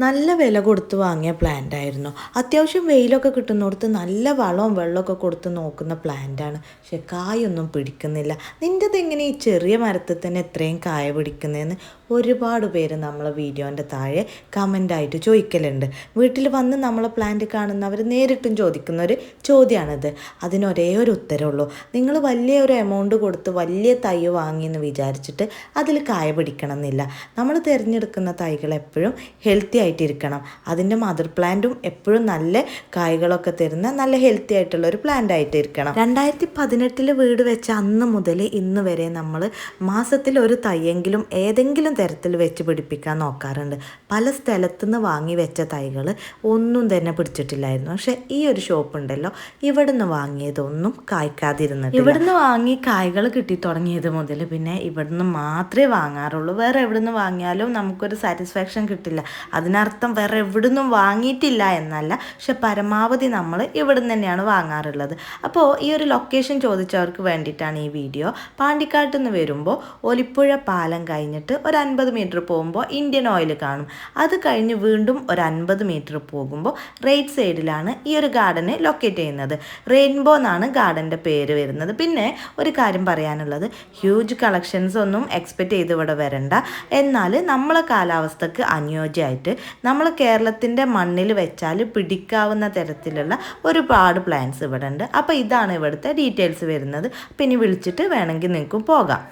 നല്ല വില കൊടുത്ത് വാങ്ങിയ പ്ലാന്റ് ആയിരുന്നു. അത്യാവശ്യം വെയിലൊക്കെ കിട്ടുന്നിടത്ത് നല്ല വളവും വെള്ളമൊക്കെ കൊടുത്ത് നോക്കുന്ന പ്ലാന്റാണ്. പക്ഷെ കായൊന്നും പിടിക്കുന്നില്ല. നിൻ്റെത് എങ്ങനെ ഈ ചെറിയ മരത്തിൽ തന്നെ എത്രയും കായ പിടിക്കുന്നതെന്ന് ഒരുപാട് പേര് നമ്മളെ വീഡിയോൻ്റെ താഴെ കമൻ്റായിട്ട് ചോദിക്കലുണ്ട്. വീട്ടിൽ വന്ന് നമ്മളെ പ്ലാന്റ് കാണുന്നവർ നേരിട്ടും ചോദിക്കുന്ന ഒരു ചോദ്യമാണിത്. അതിനൊരേ ഒരു ഉത്തരവുള്ളൂ. നിങ്ങൾ വലിയ ഒരു എമൗണ്ട് കൊടുത്ത് വലിയ തൈ വാങ്ങിയെന്ന് വിചാരിച്ചിട്ട് അതിൽ കായ പിടിക്കണം എന്നില്ല. നമ്മൾ തിരഞ്ഞെടുക്കുന്ന തൈകൾ എപ്പോഴും ഹെൽത്തി ആയിട്ടിരിക്കണം. അതിൻ്റെ മദർ പ്ലാന്റും എപ്പോഴും നല്ല കായ്കളൊക്കെ തരുന്ന നല്ല ഹെൽത്തി ആയിട്ടുള്ള ഒരു പ്ലാന്റ് ആയിട്ടിരിക്കണം. 2018 വീട് വെച്ച അന്ന് മുതൽ ഇന്ന് വരെ നമ്മൾ മാസത്തിൽ ഒരു തൈയെങ്കിലും ഏതെങ്കിലും തരത്തിൽ വെച്ച് പിടിപ്പിക്കാൻ നോക്കാറുണ്ട്. പല സ്ഥലത്തുനിന്ന് വാങ്ങി വെച്ച തൈകൾ ഒന്നും തന്നെ പിടിച്ചിട്ടില്ലായിരുന്നു. പക്ഷെ ഈ ഒരു ഷോപ്പ് ഉണ്ടല്ലോ, ഇവിടുന്ന് വാങ്ങിയതൊന്നും കായ്ക്കാതിരുന്നിട്ട്, ഇവിടുന്ന് വാങ്ങി കായ്കൾ കിട്ടി തുടങ്ങിയത് മുതൽ പിന്നെ ഇവിടുന്ന് മാത്രമേ വാങ്ങാറുള്ളൂ. വേറെ എവിടുന്ന് വാങ്ങിയാലും നമുക്കൊരു സാറ്റിസ്ഫാക്ഷൻ കിട്ടില്ല. അതിനർത്ഥം വേറെ എവിടുന്നും വാങ്ങിയിട്ടില്ല എന്നല്ല, പക്ഷെ പരമാവധി നമ്മൾ ഇവിടുന്ന് തന്നെയാണ് വാങ്ങാറുള്ളത്. അപ്പോൾ ഈ ഒരു ലൊക്കേഷൻ ചോദിച്ചവർക്ക് വേണ്ടിയിട്ടാണ് ഈ വീഡിയോ. പാണ്ടിക്കാട്ട് നിന്ന് വരുമ്പോൾ ഒലിപ്പുഴ പാലം കഴിഞ്ഞിട്ട് ഒരു 50 മീറ്റർ പോകുമ്പോൾ ഇന്ത്യൻ ഓയിൽ കാണും. അത് കഴിഞ്ഞ് വീണ്ടും ഒരു 50 മീറ്റർ പോകുമ്പോൾ റൈറ്റ് സൈഡിലാണ് ഈ ഒരു ഗാർഡന് ലൊക്കേറ്റ് ചെയ്യുന്നത്. റെയിൻബോ എന്നാണ് ഗാർഡൻ്റെ പേര് വരുന്നത്. പിന്നെ ഒരു കാര്യം പറയാനുള്ളത്, ഹ്യൂജ് കളക്ഷൻസ് ഒന്നും എക്സ്പെക്റ്റ് ചെയ്ത് ഇവിടെ വരണ്ട. എന്നാൽ നമ്മളെ കാലാവസ്ഥക്ക് അനുയോജ്യമായിട്ട് നമ്മൾ കേരളത്തിൻ്റെ മണ്ണിൽ വെച്ചാൽ പിടിക്കാവുന്ന തരത്തിലുള്ള ഒരുപാട് പ്ലാന്റ്സ് ഇവിടെ ഉണ്ട്. അപ്പോൾ ഇതാണ് ഇവിടുത്തെ ഡീറ്റെയിൽസ് വരുന്നത്. പിന്നെ വിളിച്ചിട്ട് വേണമെങ്കിൽ നിങ്ങൾക്കും പോകാം.